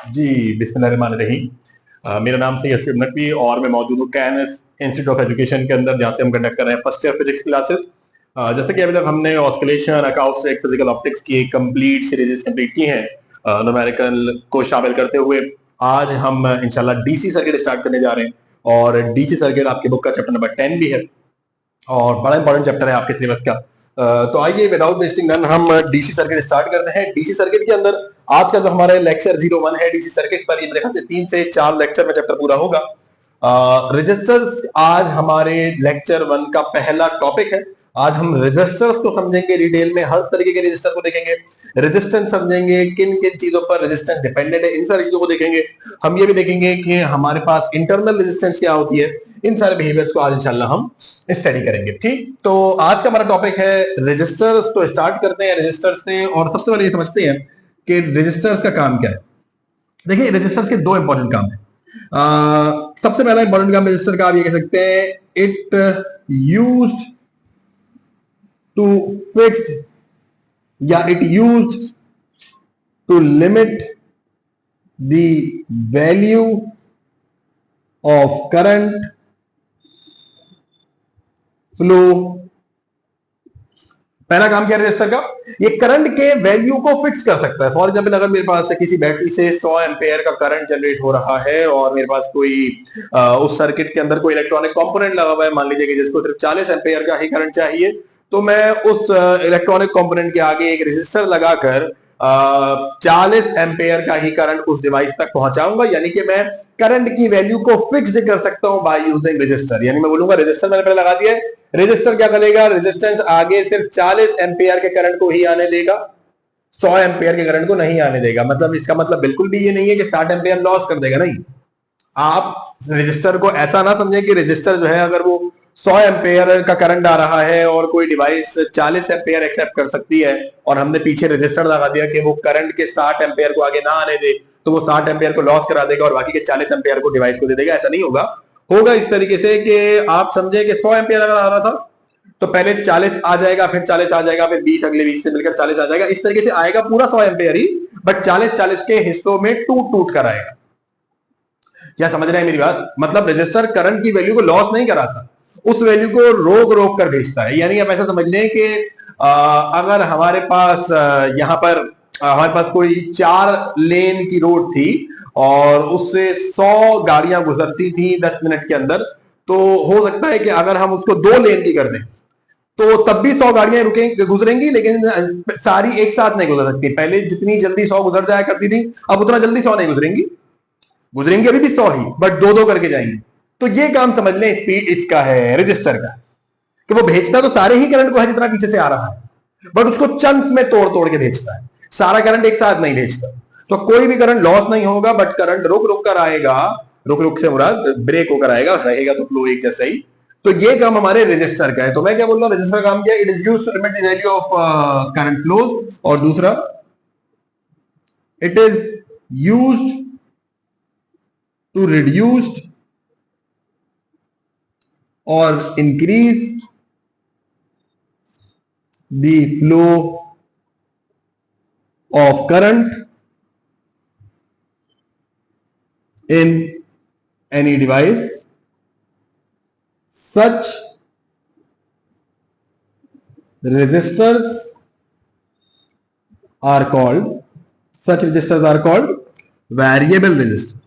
जी, बिस्मिल्लाहिर्रहमानिर्रहीम। मेरा नाम सैयद यसीर नकवी और मैं मौजूद हूँ कैएनएस इंस्टीट्यूट ऑफ एजुकेशन के अंदर, जहाँ से हम कंडक्ट कर रहे हैं फर्स्ट ईयर फिजिक्स क्लासेस। जैसे कि अभी तक हमने ऑस्किलेशन, अकाउस्टिक्स, फिजिकल ऑप्टिक्स की कंप्लीट सीरीज कंप्लीट की हैं न्यूमेरिकल को शामिल करते हुए। आज हम इंशाल्लाह डीसी सर्किट स्टार्ट करने जा रहे हैं और डीसी सर्किट आपकी बुक का चैप्टर नंबर 10 भी है और बड़ा इंपॉर्टेंट चैप्टर है आपके सिलेबस का। तो आइए विदाउट वेस्टिंग डन हम डीसी सर्किट स्टार्ट करते हैं। डीसी सर्किट के अंदर आज का जो हमारा लेक्चर 01 है डीसी सर्किट पर, ये मेरे ख्याल से 3 से 4 लेक्चर में चैप्टर पूरा होगा। रजिस्टर्स आज हमारे लेक्चर 1 का पहला टॉपिक है। आज हम रेजिस्टर्स को समझेंगे डिटेल में, हर तरीके के रेजिस्टर को देखेंगे, रेजिस्टेंस समझेंगे, किन किन चीजों पर रेजिस्टेंस डिपेंडेंट है, इन सारी चीजों को देखेंगे। हम ये भी देखेंगे कि हमारे पास इंटरनल रेजिस्टेंस क्या होती है। इन सारे बिहेवियर्स को आज इंशाल्लाह हम स्टडी करेंगे। ठीक, तो आज का हमारा टॉपिक है रेजिस्टर्स। तो स्टार्ट करते हैं रेजिस्टर्स से और सबसे पहले ये समझते हैं कि रेजिस्टर्स का काम क्या है। देखिए, रेजिस्टर्स के दो इंपॉर्टेंट काम है। सबसे पहला इंपॉर्टेंट काम रजिस्टर का आप ये कह सकते हैं, इट यूज्ड टू फिक्स्ड या it used to limit the value of current flow. पहला काम क्या है रजिस्टर का, ये करंट के वैल्यू को फिक्स कर सकता है। फॉर एग्जांपल, अगर मेरे पास किसी बैटरी से 100 एम्पेयर का करंट जनरेट हो रहा है और मेरे पास कोई उस सर्किट के अंदर कोई इलेक्ट्रॉनिक कंपोनेंट लगा हुआ है, मान लीजिए कि जिसको सिर्फ 40 एम्पेयर का ही करंट चाहिए, तो मैं उस इलेक्ट्रॉनिक कंपोनेंट के आगे एक रेजिस्टर लगाकर 40 एम्पेयर का ही करंट उस डिवाइस तक पहुंचाऊंगा। यानी कि मैं करंट की वैल्यू को फिक्स्ड कर सकता हूं बाय यूजिंग रेजिस्टर। यानी मैं बोलूंगा रेजिस्टर मैंने पहले लगा दिया है, रेजिस्टर क्या करेगा, रेजिस्टेंस आगे सिर्फ 40 एम्पेयर के करंट को ही आने देगा, 100 एम्पेयर के करंट को नहीं आने देगा। मतलब इसका मतलब बिल्कुल भी ये नहीं है कि 60 एम्पेयर लॉस कर देगा, नहीं। आप रजिस्टर को ऐसा ना समझें कि रजिस्टर जो है, अगर वो 100 एम्पेयर का करंट आ रहा है और कोई डिवाइस 40 एम्पेयर एक्सेप्ट कर सकती है और हमने पीछे रजिस्टर लगा दिया कि वो करंट के 60 एम्पेयर को आगे ना आने दे, तो वो 60 एम्पेयर को लॉस करा देगा और बाकी के 40 एम्पेयर को डिवाइस को दे देगा। ऐसा नहीं होगा। होगा इस तरीके से कि आप समझे कि 100 एम्पेयर अगर आ रहा था तो पहले 40 आ जाएगा, फिर 40 आ जाएगा, फिर 20, अगले 20 से मिलकर 40 आ जाएगा। इस तरीके से आएगा पूरा 100 एम्पेयर ही, बट 40-40 के हिस्सों में टूट टूट कर आएगा। क्या समझ रहे हैं मेरी बात? मतलब रजिस्टर करंट की वैल्यू को लॉस नहीं कराता, उस वैल्यू को रोक रोक कर भेजता है। यानी आप ऐसा समझ लें कि अगर हमारे पास यहां पर हमारे पास कोई 4 लेन की रोड थी और उससे 100 गाड़ियां गुजरती थी 10 मिनट के अंदर, तो हो सकता है कि अगर हम उसको 2 लेन की कर दें तो तब भी 100 गाड़ियां रुकेंगी, गुजरेंगी, लेकिन सारी एक साथ नहीं गुजर सकती। पहले जितनी जल्दी 100 गुजर जाया करती थी, अब उतना जल्दी 100 नहीं गुजरेंगी, गुजरेंगे अभी भी 100 ही, बट 2-2 करके जाएंगे। तो ये काम समझ लें स्पीड इसका है रजिस्टर का, कि वो भेजता तो सारे ही करंट को है जितना पीछे से आ रहा है, बट उसको चंक्स में तोड़ तोड़ के भेजता है, सारा करंट एक साथ नहीं भेजता। तो कोई भी करंट लॉस नहीं होगा, बट करंट रुक रुक कर आएगा। रुक रुक से मुराद ब्रेक होकर आएगा, रहेगा तो फ्लो एक जैसा ही। तो ये काम हमारे रजिस्टर का है। तो मैं क्या बोल रहा हूं, रजिस्टर काम क्या है, it is used to limit the value of current flow. और दूसरा, it is used to reduce or increase the flow of current in any device. Such resistors are called variable resistors.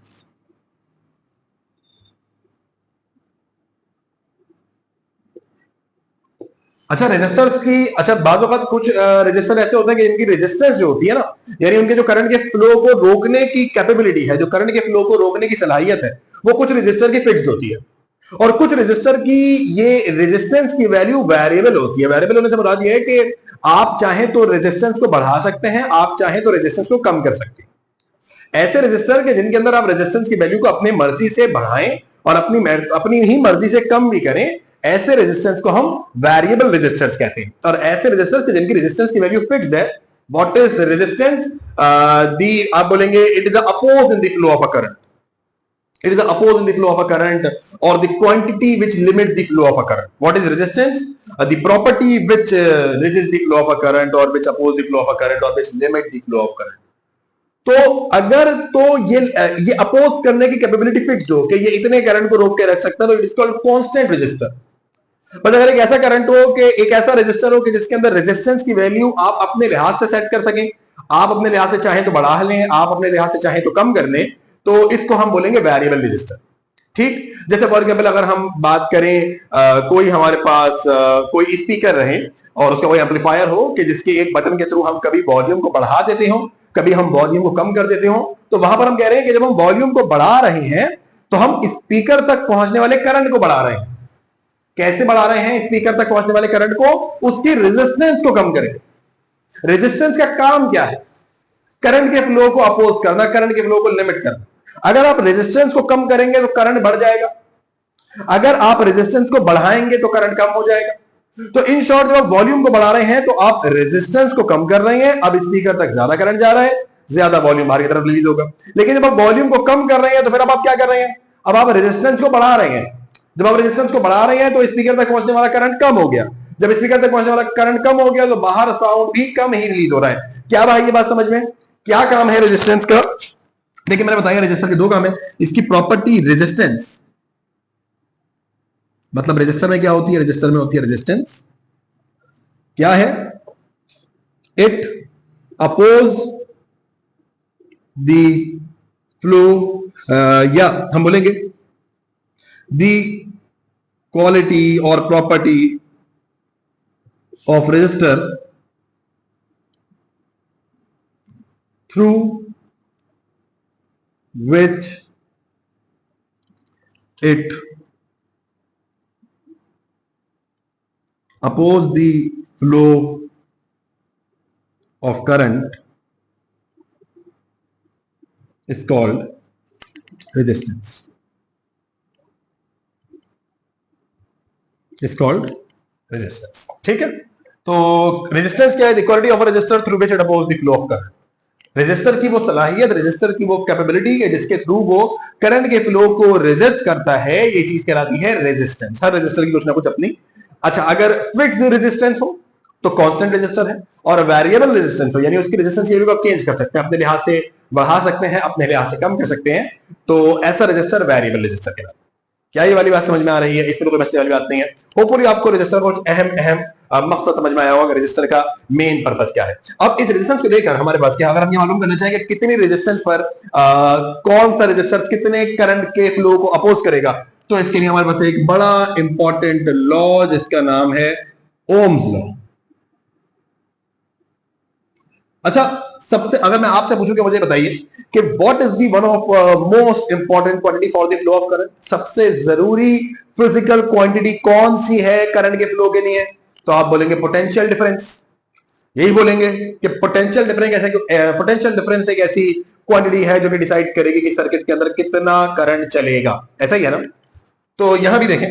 अच्छा, resistors की बाज़ वक़्त कुछ resistor ऐसे होते हैं कि इनकी रेजिस्टेंस जो होती है ना, यानी उनके जो करंट के फ्लो को रोकने की कैपेबिलिटी है, जो करंट के फ्लो को रोकने की सलाहियत है, वो कुछ रेजिस्टर की फिक्स्ड होती है और कुछ रेजिस्टर की ये रेजिस्टेंस की वैल्यू वेरिएबल होती है। वेरिएबल होने से मुराद ये है कि आप चाहें तो रेजिस्टेंस को बढ़ा सकते हैं, आप चाहें तो रेजिस्टेंस को कम कर सकते हैं। ऐसे रेजिस्टर के जिनके अंदर आप रेजिस्टेंस की वैल्यू को अपनी मर्जी से बढ़ाएं और अपनी ही मर्जी से कम भी करें, ऐसे रेजिस्टेंस को हम वेरिएबल रेजिस्टर्स कहते हैं। और ऐसे रेजिस्टर्स जिनकी रेजिस्टेंस की वैल्यू फिक्स्ड है, व्हाट इज रेजिस्टेंस, आप बोलेंगे it is oppose in the flow of a current, it is opposed in the flow of a current or the quantity which limit the flow of a current. What is resistance? The property which resist the flow of a current or which oppose the flow of a current or which limit the flow of current. तो अगर तो ये oppose करने की capability fixed हो कि ये इतने करंट को रोक के रख सकता है, तो it is called constant resistor. But अगर एक ऐसा करंट हो कि एक ऐसा रेजिस्टर हो कि जिसके अंदर रेजिस्टेंस की वैल्यू आप अपने लिहाज से सेट कर सकें, आप अपने लिहाज से चाहें तो बढ़ा लें, आप अपने लिहाज से चाहें तो कम कर लें, तो इसको हम बोलेंगे वेरिएबल रेजिस्टर। ठीक, जैसे फॉर एग्जाम्पल अगर हम बात करें कोई हमारे पास कोई स्पीकर रहे और उसका कोई एम्पलीफायर हो कि जिसके एक बटन के थ्रू हम कभी वॉल्यूम को बढ़ा देते हो, कभी हम वॉल्यूम को कम कर देते हो, तो वहां पर हम कह रहे हैं कि जब हम वॉल्यूम को बढ़ा रहे हैं तो हम स्पीकर तक पहुंचने वाले करंट को बढ़ा रहे हैं। कैसे बढ़ा रहे हैं स्पीकर तक पहुंचने वाले करंट को? उसकी रेजिस्टेंस को कम करेंगे। रेजिस्टेंस का काम क्या है? करंट के फ्लो को अपोज करना, करंट के फ्लो को लिमिट करना। अगर आप रेजिस्टेंस को कम करेंगे तो करंट बढ़ जाएगा, अगर आप रेजिस्टेंस को बढ़ाएंगे तो करंट कम हो जाएगा। तो इन शॉर्ट जब आप वॉल्यूम को बढ़ा रहे हैं तो आप रेजिस्टेंस को कम कर रहे हैं, अब स्पीकर तक ज्यादा करंट जा रहा है, ज्यादा वॉल्यूम बाहर की तरफ रिलीज होगा। लेकिन जब आप वॉल्यूम को कम कर रहे हैं तो फिर अब आप क्या कर रहे हैं? अब आप रेजिस्टेंस को बढ़ा रहे हैं। जब आप रेजिस्टेंस को बढ़ा रहे हैं तो स्पीकर तक पहुंचने वाला करंट कम हो गया। जब स्पीकर तक पहुंचने वाला करंट कम हो गया तो बाहर साउंड भी कम ही रिलीज हो रहा है। क्या भाई ये बात समझ में? क्या काम है रेजिस्टेंस का? देखिए मैंने बताया रेजिस्टर के दो काम है। इसकी प्रॉपर्टी रेजिस्टेंस, मतलब रेजिस्टर में क्या होती है? रेजिस्टर में होती है रेजिस्टेंस। क्या है? इट अपोज द फ्लो, या हम बोलेंगे द क्वालिटी और property of resistor through which it oppose the flow of current is called resistance. Is called resistance. ठीक है, तो रेजिस्टेंस क्या है? The quality of a resistor through which it oppose the flow of current. Resistor की वो सलाहियत, resistor की वो कैपेबिलिटी है जिसके थ्रू वो करंट के फ्लो को रेजिस्ट करता है, ये चीज कहलाती है रेजिस्टेंस। हर रेजिस्टर की कुछ ना कुछ अपनी। अच्छा, अगर फिक्स्ड रेजिस्टेंस हो तो कांस्टेंट रेजिस्टर है, और वेरिएबल रेजिस्टेंस हो यानी उसकी रेजिस्टेंस की वैल्यू आप चेंज कर सकते हैं, अपने लिहाज से बढ़ा सकते हैं, अपने लिहाज से कम कर सकते हैं, तो ऐसा रेजिस्टर वेरिएबल रेजिस्टर कहलाता है। क्या ये वाली बात समझ में आ रही है? इसमें कोई बचने वाली बात नहीं है। होपफुली आपको रेजिस्टर का कुछ अहम मकसद समझ में आया होगा, रेजिस्टर का मेन पर्पस क्या है। अब इस रेजिस्टेंस को लेकर हमारे पास क्या, अगर हम ये मालूम करना चाहें कि कितनी रेजिस्टेंस पर कौन सा रेजिस्टर कितने करंट के फ्लो को अपोज करेगा, तो इसके लिए हमारे पास एक बड़ा इंपॉर्टेंट लॉ जिसका नाम है ओम्स लॉ। अच्छा, सबसे अगर मैं आपसे पूछूं कि मुझे बताइए कि what is the one of most important quantity for the flow of current, सबसे जरूरी फिजिकल क्वांटिटी कौन सी है करंट के फ्लो के लिए? तो आप बोलेंगे पोटेंशियल डिफरेंस। यही बोलेंगे कि पोटेंशियल डिफरेंस ऐसा, पोटेंशियल डिफरेंस एक ऐसी क्वांटिटी है जो कि डिसाइड करेगी कि सर्किट के अंदर कितना करंट चलेगा। ऐसा ही है ना? तो यहां भी देखें,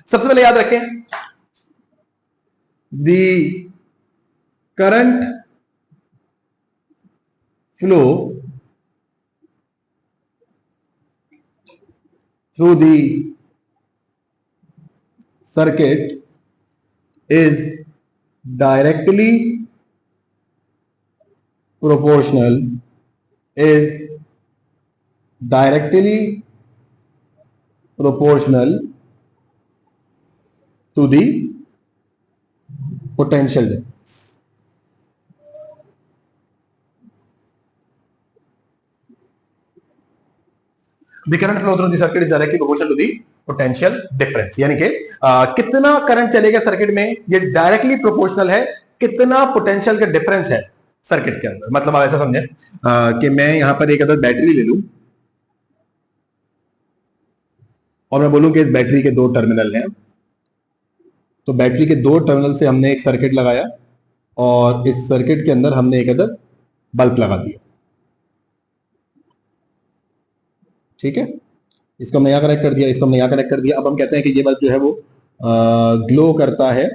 सबसे पहले याद रखें दी current flow through the circuit is directly proportional to the potential difference. The current flow through the circuit is directly proportional to the potential difference, यानी कि कितना करंट चलेगा सर्किट में ये डायरेक्टली प्रोपोर्शनल है कितना पोटेंशियल का डिफरेंस है सर्किट के अंदर। मतलब आप ऐसा समझे कि मैं यहां पर एक अदर बैटरी ले लूं और मैं बोलूं कि इस बैटरी के दो टर्मिनल हैं, तो बैटरी के दो टर्मिनल से हमने एक सर्किट लगाया और इस सर्किट के अंदर हमने एक अदर बल्ब लगा दिया। ठीक है, इसको हमने यहां कनेक्ट कर दिया, इसको हमने यहां कनेक्ट कर दिया। अब हम कहते हैं कि ये बल्ब जो है वो ग्लो करता है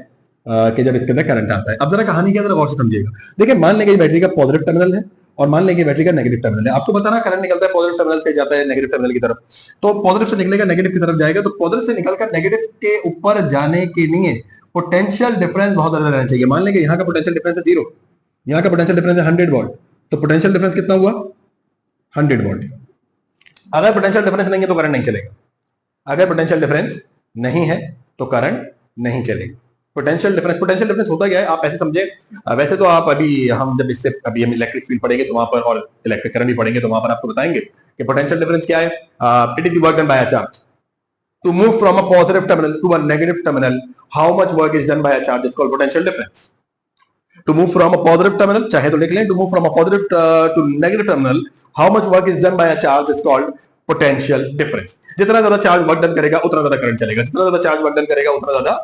कि जब इसके अंदर करंट आता है। अब जरा कहानी क्या, जरा गौर से समझिएगा। देखिए, मान लेंगे बैटरी का पॉजिटिव टर्मिनल है और मान लेंगे बैटरी का नेगेटिव टर्मिनल है। आपको पता ना करंट निकलता है पॉजिटिव टर्मिनल से जाता है नेगेटिव टर्मिनल की तरफ, तो पॉजिटिव से निकलेगा नेगेटिव की तरफ जाएगा, तो पॉजिटिव से निकलकर नेगेटिव के ऊपर जाने के लिए पोटेंशियल डिफरेंस बहुत ज्यादा रहना चाहिए। मान लेंगे यहाँ का पोटेंशियल डिफरेंस है 0, यहाँ का पोटेंशियल डिफरेंस है 100 वोल्ट, तो पोटेंशियल डिफरेंस कितना हुआ? 100 वोल्ट। अगर पोटेंशियल डिफरेंस नहीं है तो करंट नहीं चलेगा। अगर पोटेंशियल डिफरेंस नहीं है तो करंट नहीं चलेगा। पोटेंशियल डिफरेंस होता क्या है, आप ऐसे समझे, वैसे तो आप अभी हम जब इससे अभी हम इलेक्ट्रिक फील्ड पढ़ेंगे तो वहां पर, और इलेक्ट्रिक करंट भी पढ़ेंगे तो वहां पर आपको बताएंगे कि पोटेंशियल डिफरेंस क्या है। It is the work done by a charge to move from a positive terminal to a negative terminal. How much work is done by a charge is called potential difference. To move from a positive terminal, चाहे तो लिख लें, to move from a positive to negative terminal, how much work is done by a charge is called potential difference. जितना ज्यादा charge work done करेगा उतना ज्यादा current चलेगा, जितना ज्यादा चार्ज वर्क डन करेगा उतना ज्यादा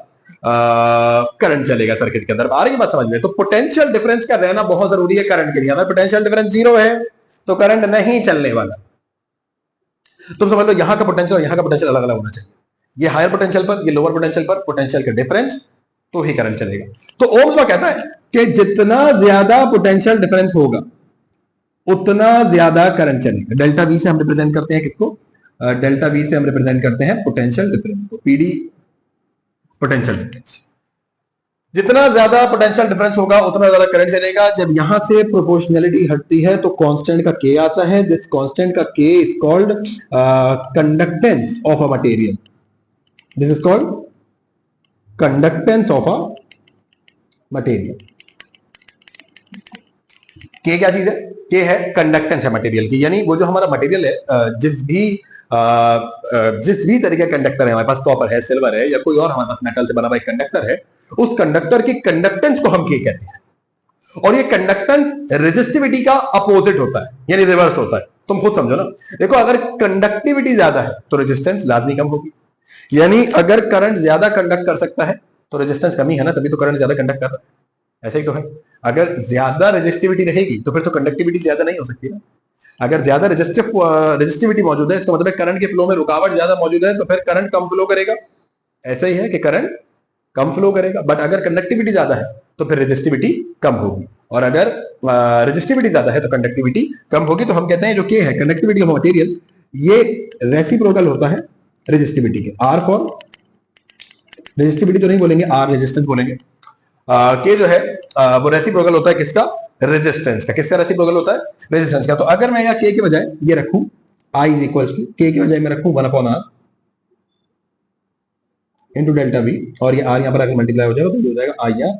करंट चलेगा सर्किट के अंदर। आ रही बात समझ में? तो पोटेंशियल डिफरेंस का रहना बहुत जरूरी है करंट के लिए। अगर पोटेंशियल डिफरेंस 0 है तो करंट नहीं चलने वाला। तुम समझ लो यहां का पोटेंशियल और यहां का पोटेंशियल अलग अलग होना चाहिए। ये हायर पोटेंशियल पर, ये लोअर पोटेंशियल पर पोटेंशियल का डिफरेंस, तो ही करंट चलेगा। तो ओम्स लॉ कहता है कि जितना ज्यादा पोटेंशियल डिफरेंस होगा उतना ज्यादा करंट चलेगा। डेल्टा वी से हम रिप्रेजेंट करते हैं किसको? डेल्टा वी से हम रिप्रेजेंट करते हैं पोटेंशियल डिफरेंस को, पीडी पोटेंशियल डिफरेंस। जितना ज्यादा पोटेंशियल डिफरेंस होगा उतना ज्यादा करंट चलेगा। जब यहां से प्रोपोर्शनैलिटी हटती है तो कांस्टेंट का के आता है। दिस कांस्टेंट का के is called conductance of a material. This is called conductance of a material. के क्या चीज है? के है कंडक्टेंस है मटेरियल की, यानी वो जो हमारा मटेरियल है, जिस भी तरीके का कंडक्टर है, हमारे पास कॉपर है, सिल्वर है, या कोई और हमारे पास मेटल से बना हुआ एक कंडक्टर है, उस कंडक्टर की कंडक्टेंस को हम के कहते हैं। और ये कंडक्टेंस रेजिस्टिविटी का अपोजिट होता है, यानी रिवर्स होता है। तुम खुद समझो ना। देखो, अगर कंडक्टिविटी ज्यादा है तो रेजिस्टेंस लाजमी कम होगी। यानी अगर करंट ज्यादा कंडक्ट कर सकता है तो रेजिस्टेंस कमी है ना, तभी तो करंट ज्यादा कंडक्ट कर रहा है। ऐसे ही तो है। अगर ज्यादा रेजिस्टिविटी रहेगी तो फिर तो कंडक्टिविटी ज्यादा नहीं हो सकती ना। अगर ज्यादा रेजिस्टिविटी मौजूद है, इसका मतलब है करंट के फ्लो में रुकावट ज्यादा मौजूद है, तो फिर करंट कम फ्लो करेगा। ऐसा ही है कि करंट कम फ्लो करेगा। बट अगर कंडक्टिविटी ज्यादा है तो फिर रेजिस्टिविटी कम होगी, और अगर रेजिस्टिविटी ज्यादा है तो कंडक्टिविटी कम होगी। तो हम कहते हैं जो के है कंडक्टिविटी ऑफ मटेरियल, ये रेसिप्रोकल होता है रेजिस्टिविटी के। आर फॉर रेजिस्टिविटी तो नहीं बोलेंगे, आर रेजिस्टेंस बोलेंगे। के जो है वो रेसिप्रोकल होता है किसका? रेजिस्टेंस का। किसका रेसिप्रोकल होता है? रेजिस्टेंस का। तो अगर मैं यहाँ के के बजाय ये रखूं, आई इज इक्वल टू के बजाय मैं रखूं 1/r इंटू डेल्टा वी, और ये आर यहाँ पर अगर मल्टीप्लाई हो जाएगा तो हो जाएगा I R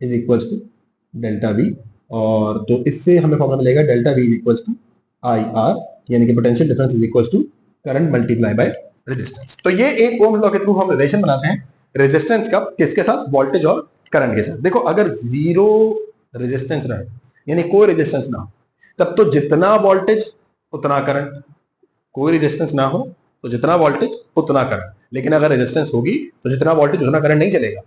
is equal to delta V. और तो इससे हमें फॉर्मूला मिलेगा delta V is equal to I R, यानी कि potential difference is equal to current multiply by resistance. तो ये एक ओम लॉ के थ्रू हम रिलेशन बनाते हैं रेजिस्टेंस का, किसके साथ? वोल्टेज और करंट के साथ। देखो, अगर जीरो रेजिस्टेंस रहे, यानी कोई रेजिस्टेंस ना हो, तब तो जितना वोल्टेज उतना करंट। कोई रेजिस्टेंस ना हो तो जितना वोल्टेज उतना करंट। लेकिन अगर रेजिस्टेंस होगी तो जितना वोल्टेज उतना करंट नहीं चलेगा।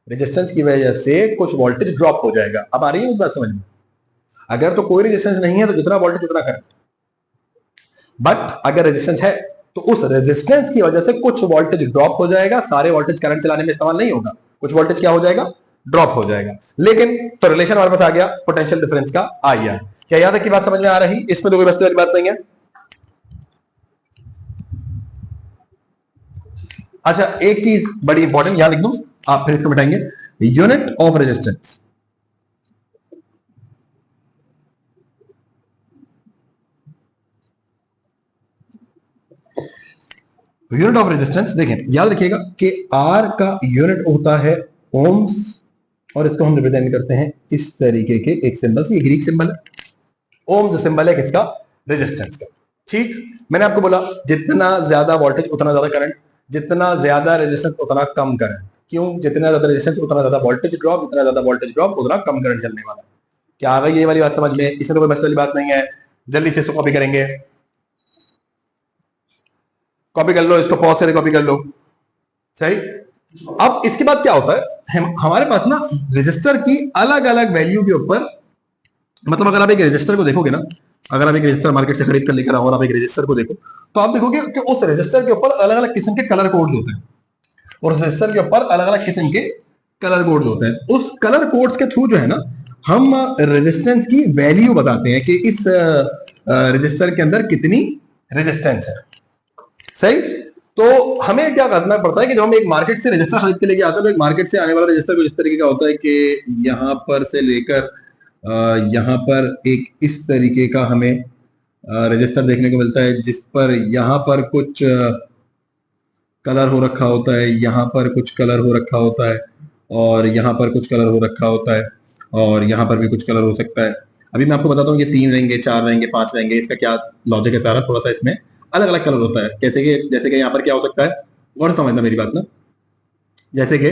रेजिस्टेंस की वजह से कुछ वोल्टेज ड्रॉप हो जाएगा। अब आ रही है इस बात समझ में? अगर तो कोई रेजिस्टेंस नहीं है तो जितना वोल्टेज उतना करंट। बट अगर रेजिस्टेंस है तो उस रेजिस्टेंस की वजह से कुछ वोल्टेज ड्रॉप हो जाएगा। सारे वोल्टेज करंट चलाने में इस्तेमाल नहीं होगा, कुछ वोल्टेज क्या हो जाएगा? ड्रॉप हो जाएगा। लेकिन तो रिलेशन हमारे पास आ गया पोटेंशियल डिफरेंस का, आई आर। क्या याद है कि बात समझ में आ रही? इसमें तो कोई बस्ते वाली बात नहीं है। अच्छा, एक चीज बड़ी इंपॉर्टेंट यहां लिख दूं, आप फिर इसको मिटाएंगे। Unit of resistance. Unit of resistance देखें, याद रखिएगा कि आर का यूनिट होता है ओम्स, और इसको हम रिप्रेजेंट करते हैं इस तरीके के एक सिंबल से। ये ग्रीक सिंबल है। ओम्स सिंबल है किसका? रेजिस्टेंस का। ठीक, मैंने आपको बोला जितना ज्यादा वोल्टेज उतना ज्यादा करंट, जितना ज्यादा रेजिस्टेंस उतना कम करंट। क्यों? जितना ज्यादा रेजिस्टेंस उतना ज्यादा वोल्टेज ड्रॉप, जितना ज्यादा वोल्टेज ड्रॉप उतना कम करंट चलने वाला। क्या आ गई ये वाली बात समझ में? इसमें तो कोई बस वाली बात नहीं है। जल्दी से इसको कॉपी करेंगे, कॉपी कर लो, इसको पॉज करके कॉपी कर लो। सही। अब इसके बाद क्या होता है, हमारे पास ना रजिस्टर की अलग अलग वैल्यू के ऊपर, मतलब अगर आप एक रजिस्टर को देखोगे ना, अगर आप एक रजिस्टर मार्केट से खरीद कर लेकर आओ और आप एक रजिस्टर को देखो, तो आप देखोगे कि उस रजिस्टर के ऊपर अलग अलग किस्म के कलर कोड्स होते हैं, और उस रजिस्टर के ऊपर अलग अलग किस्म के कलर कोड्स होते हैं। उस कलर कोड्स के थ्रू जो है ना, हम रेजिस्टेंस की वैल्यू बताते हैं कि इस रजिस्टर के अंदर कितनी रेजिस्टेंस है। सही। तो हमें क्या करना पड़ता है कि जब हम एक मार्केट से रजिस्टर खरीद के लेके आते हैं, तो एक मार्केट से आने वाला रजिस्टर कुछ इस तरीके का होता है कि यहां पर से लेकर यहाँ पर एक इस तरीके का हमें रजिस्टर देखने को मिलता है, जिस पर यहाँ पर कुछ कलर हो रखा होता है, यहाँ पर कुछ कलर हो रखा होता है, और यहाँ पर कुछ कलर हो रखा होता है, और यहाँ पर भी कुछ कलर हो सकता है। अभी मैं आपको बताता हूँ ये 3 रहेंगे, 4 रहेंगे, 5 रहेंगे, इसका क्या लॉजिक है सारा, थोड़ा सा इसमें अलग अलग कलर होता है। जैसे कि यहाँ पर क्या हो सकता है, और समझना मेरी बात ना, जैसे कि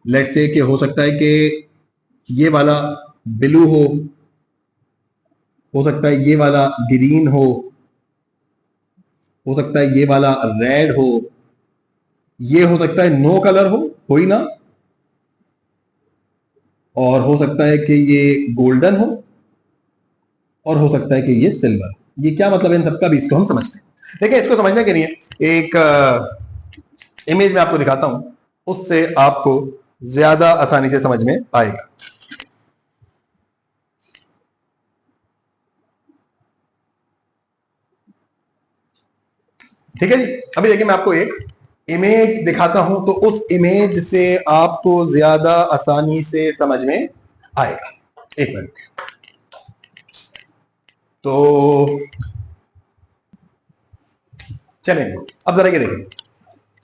लेट्स से कि हो सकता है कि ये वाला ब्लू हो सकता है ये वाला ग्रीन हो सकता है ये वाला रेड ये हो सकता है नो कलर हो ही ना, और हो सकता है कि ये गोल्डन और हो सकता है कि ये सिल्वर। ये क्या मतलब है इन सबका भी, इसको हम समझते हैं। देखिए, इसको समझने के लिए एक इमेज में आपको दिखाता हूं, उससे आपको ज्यादा आसानी से समझ में आएगा। ठीक है जी। अभी देखिए, मैं आपको एक इमेज दिखाता हूं, तो उस इमेज से आपको ज्यादा आसानी से समझ में आएगा। एक मिनट। तो चलेंगे, अब जरा ये देखें।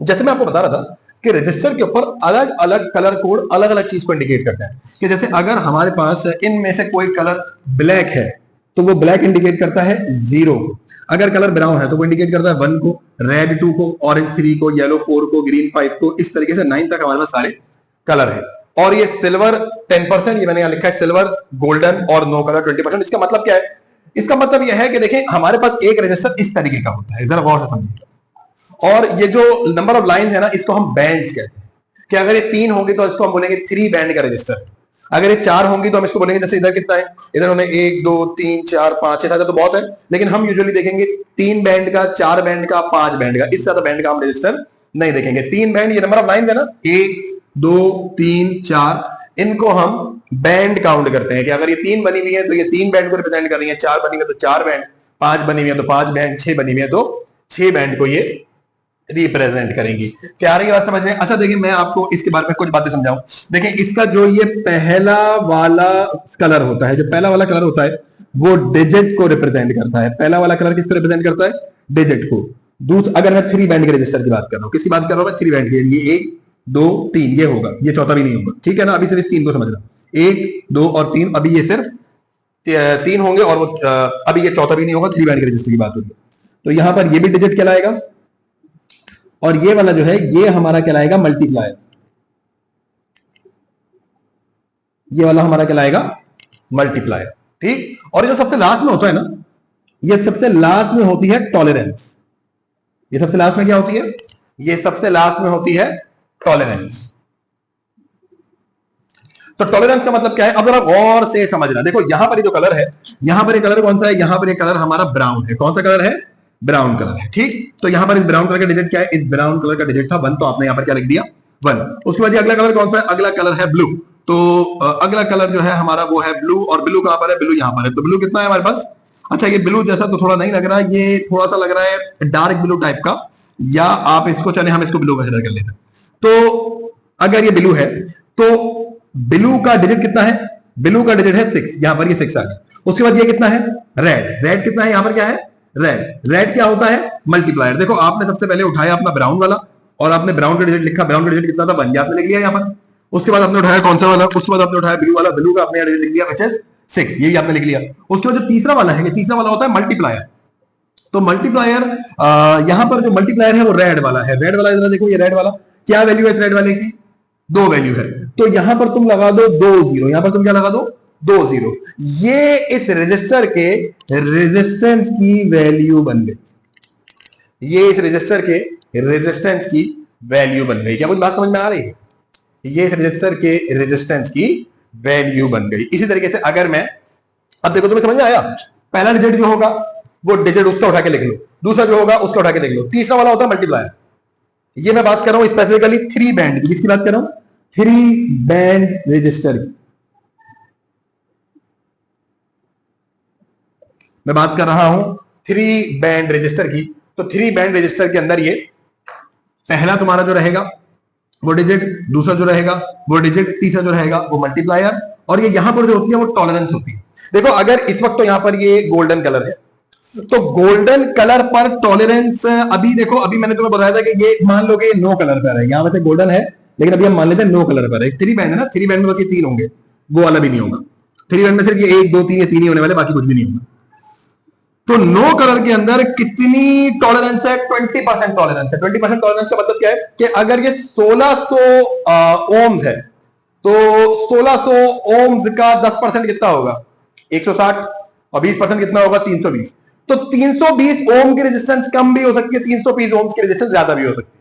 जैसे मैं आपको बता रहा था कि रजिस्टर के ऊपर अलग अलग कलर कोड अलग अलग चीज को इंडिकेट करता है। कि जैसे अगर हमारे पास इनमें से कोई कलर ब्लैक है तो वो ब्लैक इंडिकेट करता है 0 को। अगर कलर ब्राउन है तो वो इंडिकेट करता है 1 को, रेड 2 को, ऑरेंज 3 को, येलो 4 को, ग्रीन 5 को। इस तरीके से 9 तक हमारे पास सारे कलर है। और ये सिल्वर 10%, ये मैंने यहां लिखा है सिल्वर, गोल्डन और नो कलर 20%। इसका मतलब क्या है? इसका मतलब यह है कि देखें, हमारे पास एक रजिस्टर इस तरीके का होता है, जरा गौर से समझिए। और ये जो नंबर ऑफ लाइन है ना, इसको हम बैंड्स कहते हैं। कि अगर ये 3 होंगे तो इसको हम बोलेंगे 3 बैंड का रजिस्टर। अगर ये 4 होंगी तो हम इसको बोलेंगे, जैसे इधर कितना है, इधर हमें 1 2 3 4 5 6 7 तो बहुत है, लेकिन हम यूजुअली देखेंगे 3 बैंड का, 4 बैंड का, 5 बैंड का, इससे ज्यादा बैंड का हम रजिस्टर नहीं देखेंगे। 3 बैंड, ये नंबर ऑफ लाइन है ना, 1 2 3 4, इनको हम बैंड काउंट करते हैं। कि अगर ये 3 बनी हुई है तो ये 3 बैंड को रिप्रेजेंट कर रही है, 4 बनी हुई है तो 4 बैंड, 5 बनी हुई है तो 5 बैंड, 6 बनी हुई है तो 6 बैंड को ये रिप्रेजेंट करेंगी। क्या आ रही है बात समझ में? अच्छा देखिए, मैं आपको इसके बारे में कुछ बातें समझाऊं। देखिए, इसका जो ये पहला वाला कलर होता है, जो पहला वाला कलर होता है, वो डिजिट को रिप्रेजेंट करता है। पहला वाला कलर किसको रिप्रेजेंट करता है? डिजिट को। अगर मैं 3 बैंड के रजिस्टर की बात कर रहा हूं, किसकी बात कर रहा हूं मैं? 3 बैंड की। ये 1 2 3 ये होगा, ये चौथा भी नहीं होगा। ठीक है ना? अभी सिर्फ इस 3 को समझना, 1 2 और 3। अभी ये सिर्फ 3 होंगे और वो अभी ये चौथा भी नहीं होगा। 3 बैंड के रजिस्टर की बात होगी, तो यहां पर ये भी डिजिट कहलाएगा, और ये वाला जो है ये हमारा कहलाएगा मल्टीप्लायर। ये वाला हमारा कहलाएगा मल्टीप्लायर। ठीक। और ये जो सबसे लास्ट में होता है ना, ये सबसे लास्ट में होती है टॉलरेंस। ये सबसे लास्ट में क्या होती है? ये सबसे लास्ट में होती है टॉलरेंस। तो टॉलरेंस का मतलब क्या है? अब जरा गौर से समझना। देखो, यहां पर ये जो कलर है, यहां पर ये कलर कौन सा है? यहां पर ये कलर हमारा ब्राउन है। कौन सा कलर है? ब्राउन कलर है। ठीक। तो यहां पर इस ब्राउन कलर का डिजिट क्या है? इस ब्राउन कलर का डिजिट था 1, तो आपने यहां पर क्या लिख दिया? 1। उसके बाद ये अगला कलर कौन सा है? अगला कलर है ब्लू। तो अगला कलर जो है हमारा वो है ब्लू। और ब्लू कहां पर है? ब्लू यहां पर है। तो ब्लू कितना है हमारे पास? अच्छा, ये ब्लू जैसा तो थोड़ा नहीं लग रहा, ये थोड़ा सा लग रहा है डार्क ब्लू टाइप का, या आप इसको, चले हम इसको ब्लू कंसिडर कर लेते हैं। तो अगर ये ब्लू है तो ब्लू का डिजिट कितना है? ब्लू का डिजिट है 6। यहां पर ये 6 आ गया। उसके बाद ये कितना है? रेड। रेड कितना है? यहां पर क्या है? रेड। रेड क्या होता है? मल्टीप्लायर। देखो, आपने सबसे पहले उठाया अपना ब्राउन वाला, और आपने ब्राउन का डिजिट लिखा। ब्राउन का डिजिट कितना था? 1, आपने लिख लिया यहां पर। उसके बाद आपने उठाया कौन सा वाला? उसके बाद आपने उठाया ब्लू वाला। ब्लू का आपने डिजिट लिख लिया, विच इज 6, ये भी आपने लिख लिया। उसके बाद जो तीसरा वाला है, ये तीसरा वाला होता है मल्टीप्लायर। तो मल्टीप्लायर, यहां पर जो मल्टीप्लायर है वो रेड वाला है। रेड वाला इधर देखो, ये रेड वाला क्या वैल्यू है? इस रेड वाले की 2 वैल्यू है। तो यहां पर तुम लगा दो 2 0। यहां पर तुम क्या लगा दो? 2 0। ये इस रजिस्टर के रेजिस्टेंस की वैल्यू बन गई। ये इस रजिस्टर के रेजिस्टेंस की वैल्यू बन गई। क्या कुछ बात समझ में आ रही है? ये इस रजिस्टर के रेजिस्टेंस की वैल्यू बन गई। इसी तरीके से अगर मैं, अब देखो, तुम्हें समझ में आया? पहला डिजिट जो होगा वो डिजिट उसका उठा के लिख लो, दूसरा जो होगा उसका उठा के लिख लो, तीसरा वाला होता है मल्टीप्लायर। ये मैं बात कर रहा हूं स्पेसिफिकली 3 बैंड की। किसकी बात कर रहा हूं? 3 बैंड रजिस्टर की मैं बात कर रहा हूं, 3 बैंड रजिस्टर की। तो 3 बैंड रजिस्टर के अंदर ये पहला तुम्हारा जो रहेगा वो डिजिट, दूसरा जो रहेगा वो डिजिट, तीसरा जो रहेगा वो मल्टीप्लायर, और ये यहां पर जो होती है वो टॉलरेंस होती है। देखो अगर इस वक्त तो यहां पर ये गोल्डन कलर है, तो गोल्डन कलर पर टॉलरेंस, अभी देखो अभी मैंने तुम्हें बताया था कि ये मान लो कि ये नो कलर पर है, यहां वैसे गोल्डन है लेकिन अभी हम मान लेते हैं नो कलर पर है। थ्री बैंड है ना, थ्री बैंड में बस ये तीन होंगे, वो वाला भी नहीं होगा। थ्री बैंड में सिर्फ ये एक दो तीन, ये तीन ही होने वाले, बाकी कुछ भी नहीं होगा। तो नो कलर के अंदर कितनी टॉलरेंस है? 20% टॉलरेंस है। 20% टॉलरेंस का मतलब क्या है कि अगर ये 1600 ओम्स है, तो 1600 ओम्स का 10% कितना होगा? 160, और 20% कितना होगा? 320। तो 320 ओम की रेजिस्टेंस कम भी हो सकती है, 320 ओम की रेजिस्टेंस ज्यादा भी हो सकती है।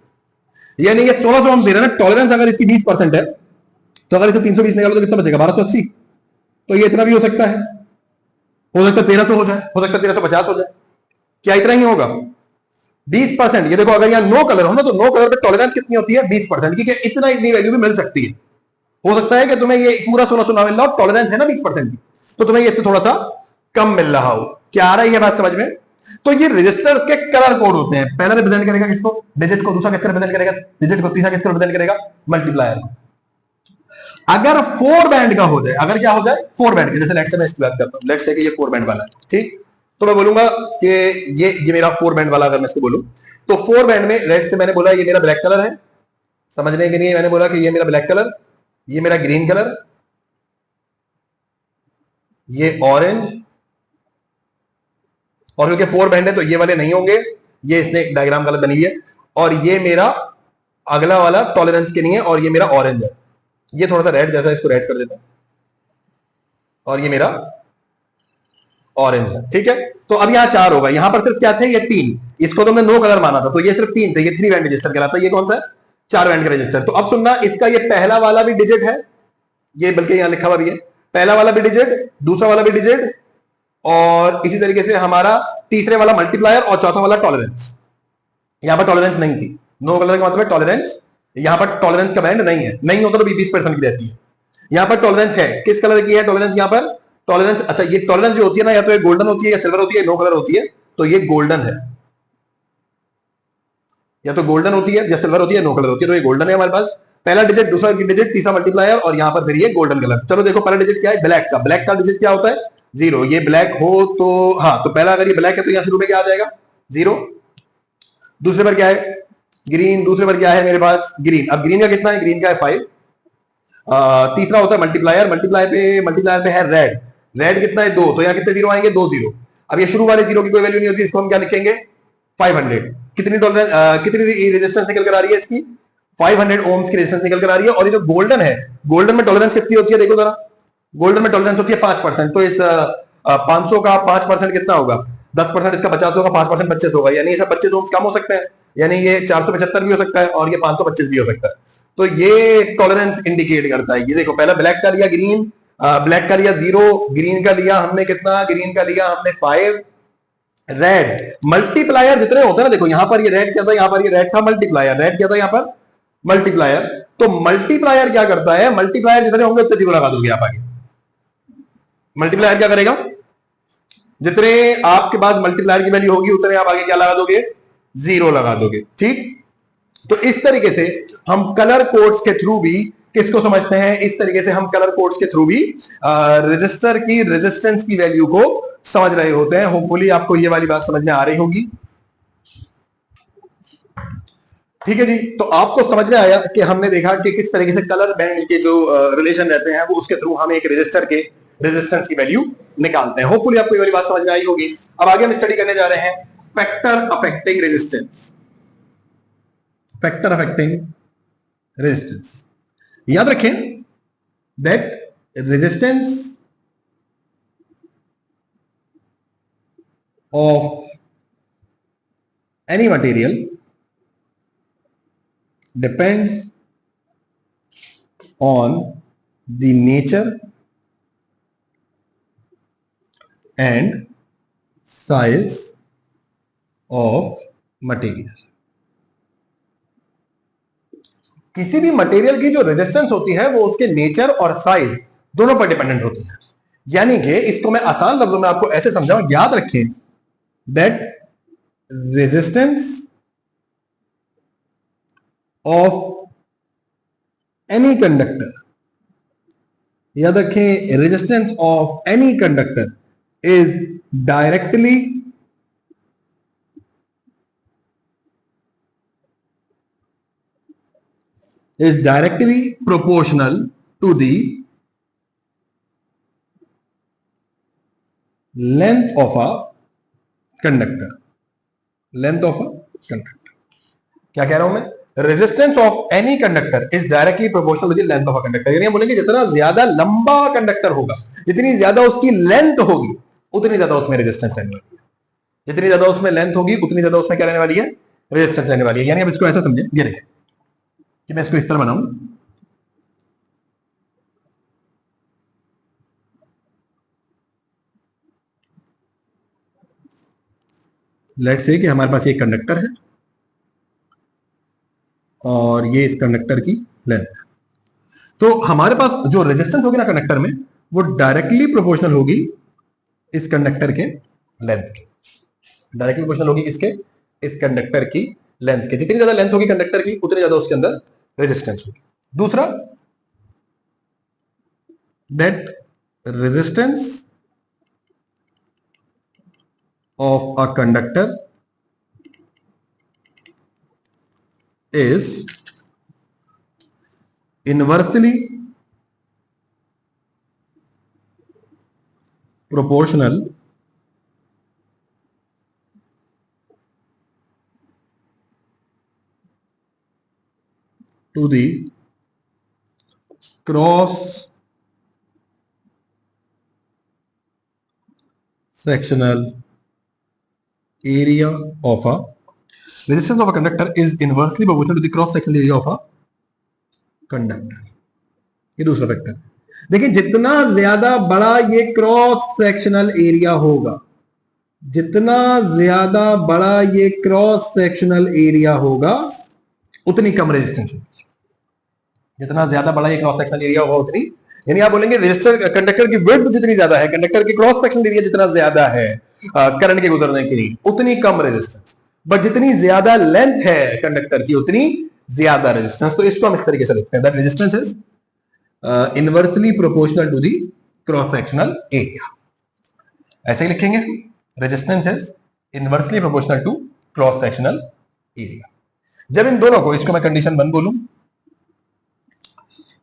यानी ये 1600 ओम दे रहा है ना, टॉलरेंस अगर इसकी 20% है, तो अगर इसे 320 निकालो तो कितना बचेगा? 1280। तो ये इतना भी हो सकता है, हो सकता है 1300 हो जाए, हो सकता है 1350 हो जाए। क्या इतना ही होगा? 20%। ये देखो अगर यहां नो कलर हो ना, तो नो कलर पे टॉलरेंस कितनी होती है? 20%, क्योंकि इतना इतनी वैल्यू भी मिल सकती है। हो सकता है कि तुम्हें ये पूरा 1600 ना मिल रहा हो, टॉलरेंस है ना 20% की, तो तुम्हें ये इससे थोड़ा सा कम मिल रहा हो। क्या आ रहा है ये बात समझ में? तो ये रजिस्टर्स के कलर कोड होते हैं। पहला रिप्रेजेंट करेगा किसको? डिजिट को। दूसरा किसको रिप्रेजेंट करेगा? डिजिट को। तीसरा किसको रिप्रेजेंट करेगा? मल्टीप्लायर को। अगर फोर बैंड का हो जाए, अगर क्या हो जाए? फोर बैंड के, जैसे लेट से मैं इसकी बात करता हूं, लेट से कि ये फोर बैंड वाला है, ठीक, तो मैं बोलूंगा कि ये मेरा फोर बैंड वाला, अगर मैं इसको बोलूं, तो फोर बैंड में लेट से मैंने बोला ये मेरा ब्लैक कलर है, समझने के लिए मैंने बोला कि ये मेरा ब्लैक कलर, ये मेरा ग्रीन कलर, ये ऑरेंज, और क्योंकि फोर बैंड है तो ये वाले नहीं होंगे, ये इसने एक डायग्राम गलत बनी हुई है, और ये मेरा अगला वाला टॉलरेंस के नहीं है, और ये मेरा ऑरेंज है, ये थोड़ा सा रेड जैसा, इसको रेड कर देता हूं, और ये मेरा ऑरेंज है, ठीक है। तो अब यहां चार होगा, यहां पर सिर्फ क्या थे? ये तीन, इसको तुमने नो कलर माना था, तो ये सिर्फ तीन थे, ये थ्री बैंड रजिस्टर कहलाता है। ये कौन सा है? चार बैंड का रजिस्टर। तो अब सुनना, इसका ये पहला वाला भी डिजिट है, ये बल्कि यहां लिखा हुआ भी है, पहला वाला भी डिजिट, दूसरा वाला भी डिजिट, और इसी तरीके से हमारा तीसरे वाला मल्टीप्लायर, और चौथा वाला टॉलरेंस। यहां पर टॉलरेंस नहीं थी, नो कलर का मतलब टॉलरेंस, यहां पर टॉलरेंस का बैंड नहीं है, नहीं होता तो 20% की रहती है। यहां पर टॉलरेंस है, किस कलर की है टॉलरेंस यहां पर? टॉलरेंस, अच्छा ये टॉलरेंस जो होती है ना, या तो ये गोल्डन होती है, या सिल्वर होती है, नो कलर होती है, तो ये गोल्डन है, या तो गोल्डन होती है या सिल्वर होती है, नो कलर होती है, तो ये गोल्डन है हमारे पास। पहला डिजिट, दूसरा डिजिट, तीसरा मल्टीप्लायर, और यहां पर फिर ये गोल्डन कलर। चलो देखो पहला डिजिट क्या है? ब्लैक का। ब्लैक का डिजिट क्या होता है? जीरो। ये ब्लैक हो तो हाँ, तो पहला अगर ये ब्लैक है तो यहां शुरू में क्या आ जाएगा? जीरो। दूसरे पर क्या है? ग्रीन। दूसरे पर क्या है मेरे पास? ग्रीन। अब ग्रीन का कितना है? ग्रीन का है 5। तीसरा होता है मल्टीप्लायर, मल्टीप्लायर पे है रेड। रेड कितना है? 2, तो यहाँ कितने जीरो आएंगे? 2 जीरो। अब ये शुरू वाले जीरो की कोई वैल्यू नहीं होती, इसको हम क्या लिखेंगे? 500। कितनी टॉलरेंस, कितनी रेजिस्टेंस निकल कर आ रही है इसकी? 500 ओम्स की रेजिस्टेंस निकल कर आ रही है। और ये जो गोल्डन है, गोल्डन में टॉलरेंस कितनी होती है? देखो जरा, गोल्डन में टॉलरेंस होती है 5%। तो इस 500 का 5% कितना होगा? 10%। इसका 50 होगा, 5% 25 होगा, यानी इसमें 25 ओम्स कम हो सकते हैं, यानी ये 475 भी हो सकता है, और ये 525 भी हो सकता है। तो ये टॉलरेंस इंडिकेट करता है। ये देखो पहला ब्लैक का लिया ग्रीन, ब्लैक का लिया 0, ग्रीन का लिया हमने कितना? ग्रीन का लिया हमने 5, रेड। मल्टीप्लायर जितने होते हैं ना, देखो यहां पर ये रेड क्या था? यहां पर ये रेड था मल्टीप्लायर, रेड क्या था यहां पर? मल्टीप्लायर। तो मल्टीप्लायर क्या करता है? मल्टीप्लायर जितने होंगे उतने जीरो लगा दोगे आप आगे। मल्टीप्लायर क्या करेगा? जितने आपके पास मल्टीप्लायर की वैल्यू होगी उतने आप आगे क्या लगा दोगे? जीरो लगा दोगे, ठीक। तो इस तरीके से हम कलर कोड्स के थ्रू भी किसको समझते हैं? इस तरीके से हम कलर कोड्स के थ्रू भी रजिस्टर की रेजिस्टेंस की वैल्यू को समझ रहे होते हैं। होपफुली आपको ये वाली बात समझ में आ रही होगी, ठीक है जी। तो आपको समझ में आया कि हमने देखा कि किस तरीके से कलर बैंड के जो रिलेशन रहते हैं, वो उसके थ्रू हम एक रजिस्टर के रेजिस्टेंस की वैल्यू निकालते हैं। होपफुली आपको ये वाली बात समझ में आई होगी। अब आगे हम स्टडी करने जा रहे हैं factor affecting resistance. Factor affecting resistance, याद रखें that resistance of any material depends on the nature and size of material। किसी भी मटेरियल की जो रेजिस्टेंस होती है वो उसके नेचर और साइज दोनों पर डिपेंडेंट होती है। यानी कि इसको मैं आसान लफ्जों में आपको ऐसे समझाऊं, याद रखें that resistance of any conductor याद रखें, resistance of any conductor is directly proportional to the length of a conductor. Length of a conductor. क्या कह रहा हूं मैं? Resistance of any conductor is directly proportional to the length of a conductor. यानी हम बोलेंगे जितना ज्यादा लंबा कंडक्टर होगा, जितनी ज्यादा उसकी लेंथ होगी, उतनी ज्यादा उसमें रेजिस्टेंस रहने वाली है। जितनी ज्यादा उसमें लेंथ होगी, उतनी ज्यादा उसमें क्या रहने वाली है? रेजिस्टेंस रहने वाली है। यानी अब इसको ऐसा समझे, ये देखें कि मैं इसको इस तरह बनाऊं, लेट्स से कि हमारे पास ये कंडक्टर है और ये इस कंडक्टर की लेंथ। तो हमारे पास जो रेजिस्टेंस होगी ना कंडक्टर में, वो डायरेक्टली प्रोपोर्शनल होगी इस कंडक्टर के लेंथ के। डायरेक्टली प्रोपोर्शनल होगी किसके? इस कंडक्टर की लेंथ के। जितनी ज्यादा लेंथ होगी कंडक्टर की, उतनी ज्यादा उसके अंदर रेजिस्टेंस होगी। दूसरा, that resistance of a conductor is inversely proportional to the cross sectional area of a resistance of a conductor is inversely proportional to the cross sectional area of a conductor। ये दूसरा factor है। देखिए, जितना ज्यादा बड़ा ये cross sectional area होगा, जितना ज्यादा बड़ा ये क्रॉस सेक्शनल एरिया होगा, उतनी कम रेजिस्टेंस होगी। जितना ज्यादा बड़ा ये क्रॉस सेक्शनल एरिया होगा, उतनी, यानी आप बोलेंगे रेजिस्टर कंडक्टर की विड्थ जितनी ज्यादा है, कंडक्टर की क्रॉस सेक्शनल एरिया जितना ज्यादा है करंट के गुजरने के लिए, उतनी कम रेजिस्टेंस। बट जितनी ज्यादा लेंथ है कंडक्टर की, उतनी ज्यादा रेजिस्टेंस। तो इसको हम इस तरीके से लिखते हैं, that resistance is inversely proportional to the cross sectional area. ऐसे ही लिखेंगे, resistance is inversely proportional to cross sectional area. जब इन दोनों को, इसको मैं कंडीशन 1 बोलूं,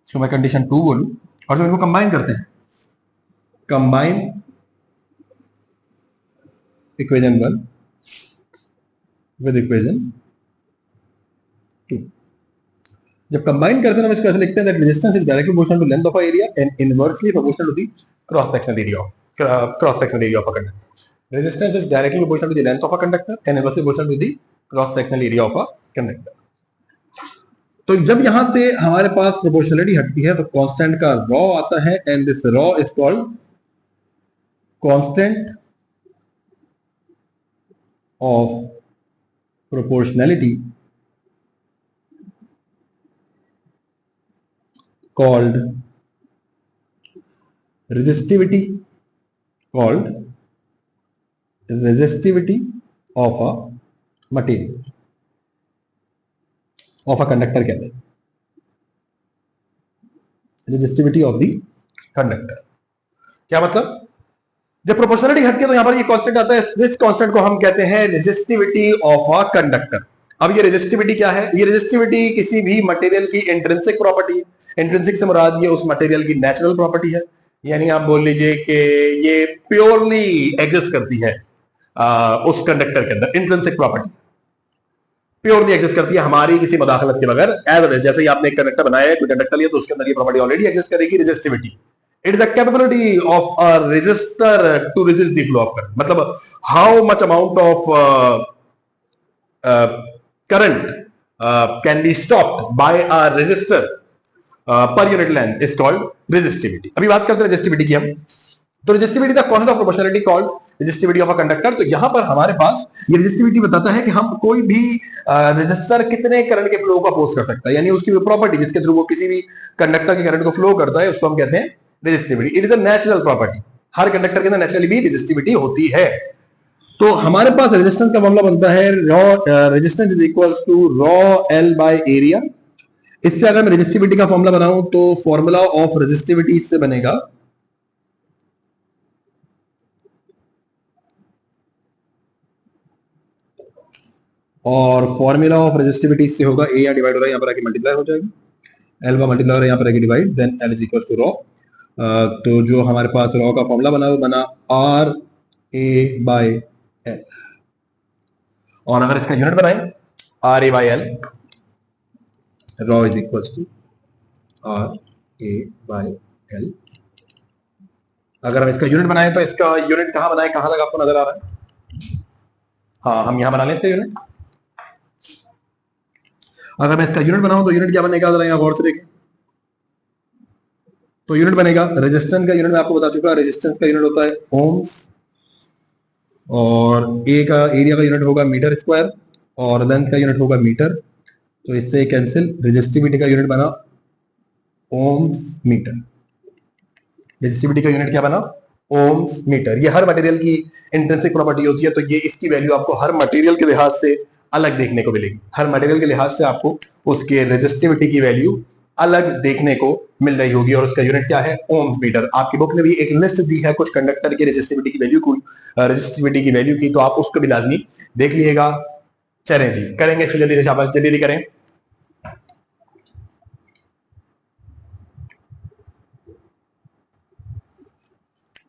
इसको मैं कंडीशन 2 बोलूं, और जब इनको कंबाइन करते हैं, कंबाइन इक्वेशन 1 विद इक्वेशन 2। जब कंबाइन करते हैं, हम इसको ऐसे लिखते हैं, that resistance is directly proportional to length of a area and inversely proportional to the cross sectional area of a conductor. Resistance is directly proportional to the length of a conductor and inversely proportional to the cross sectional area of a conductor. तो जब यहां से हमारे पास proportionality हटती है, तो constant का raw आता है, and this raw is called constant of proportionality, called resistivity of a material, of a conductor कहते हैं, resistivity of the conductor। क्या मतलब? जब प्रोपोर्शनलिटी हटती है तो यहां पर ये कांस्टेंट आता है, इस कांस्टेंट को हम कहते हैं रेजिस्टिविटी ऑफ अ कंडक्टर। अब ये रेजिस्टिविटी क्या है? ये रेजिस्टिविटी किसी भी मटेरियल की इंट्रिंसिक प्रॉपर्टी है। इंट्रिंसिक से मुराद ये उस मटेरियल की नेचुरल प्रॉपर्टी है, यानी आप बोल लीजिए कि ये प्योरली एग्जिस्ट करती है उस कंडक्टर के अंदर। इंट्रिंसिक प्रॉपर्टी प्योरली एग्जिस्ट करती है हमारी किसी मदाखलत के बगैर। एज जैसे ही आपने एक कंडक्टर बनाया है, कोई कंडक्टर लिया, तो उसके अंदर ये प्रॉपर्टी ऑलरेडी एग्जिस्ट करेगी, resistivity. It is a capability of a resistor to resist the flow of current. मतलब how much amount of current can be stopped by a resistor per unit length is called resistivity। अभी बात करते हैं resistivity की हम। तो resistivity the constant of proportionality called resistivity of a conductor. तो यहां पर हमारे पास ये रेजिस्टिविटी बताता है कि हम कोई भी रेजिस्टर कितने करंट के फ्लो को अपोज कर सकता है, यानी उसकी प्रॉपर्टी जिसके थ्रू वो किसी भी कंडक्टर के करंट को फ्लो करता है, उसको हम कहते हैं resistivity. It is a natural property. Her conductor के अंदर नेचुरली भी रेजिस्टिविटी होती है। तो हमारे पास रेजिस्टेंस का मामला बनता है, rho resistance is equals to rho L by area इससे अगर मैं रेजिस्टिविटी का फॉर्मूला बनाऊं तो फॉर्मूला ऑफ रेजिस्टिविटी इससे बनेगा और फॉर्मूला ऑफ रेजिस्टिविटी इससे होगा ए या डिवाइड हो रहा है, यहां पर आके मल्टीप्लाई हो जाएगा, एल का मल्टीप्लाई हो रहा है, यहां पर आके divide, then L is equal to rho. तो जो हमारे पास रॉ का फॉर्मूला बना वो बना आर ए बाय एल, और अगर इसका यूनिट बनाए R A by L, rho is equal to R A by L. अगर हम इसका यूनिट बनाए तो इसका यूनिट कहां बनाए, कहां तक आपको नजर आ रहा है? हाँ, हम यहां बना लें इसका यूनिट। अगर मैं इसका यूनिट बनाऊं तो यूनिट क्या बनेगा, जरा यहां गौर से देखें। तो यूनिट बनेगा, रेजिस्टेंस का यूनिट मैं आपको बता चुका, रेजिस्टेंस का यूनिट होता है ओम्स, और ए का एरिया का यूनिट होगा मीटर स्क्वायर, और लेंथ का यूनिट होगा मीटर। तो इससे कैंसिल, रेजिस्टिविटी का यूनिट बना ओम्स मीटर। रेजिस्टिविटी का यूनिट क्या बना, ओम्स मीटर। ये हर मटेरियल की इंट्रिंसिक प्रॉपर्टी होती है, तो ये इसकी वैल्यू आपको हर मटेरियल के लिहाज से अलग देखने को मिलेगी। हर मटेरियल के लिहाज से आपको उसके रेजिस्टिविटी की वैल्यू अलग देखने को मिल रही होगी, और उसका यूनिट क्या है, ओम्स मीटर। आपकी बुक में भी एक लिस्ट दी है कुछ कंडक्टर की रेजिस्टिविटी की वैल्यू को, रेजिस्टिविटी की वैल्यू की, तो आप उसको भी लाजमी देख लीजिएगा। चलें जी, करेंगे इसको जल्दी से, शाबाश, जल्दी करें।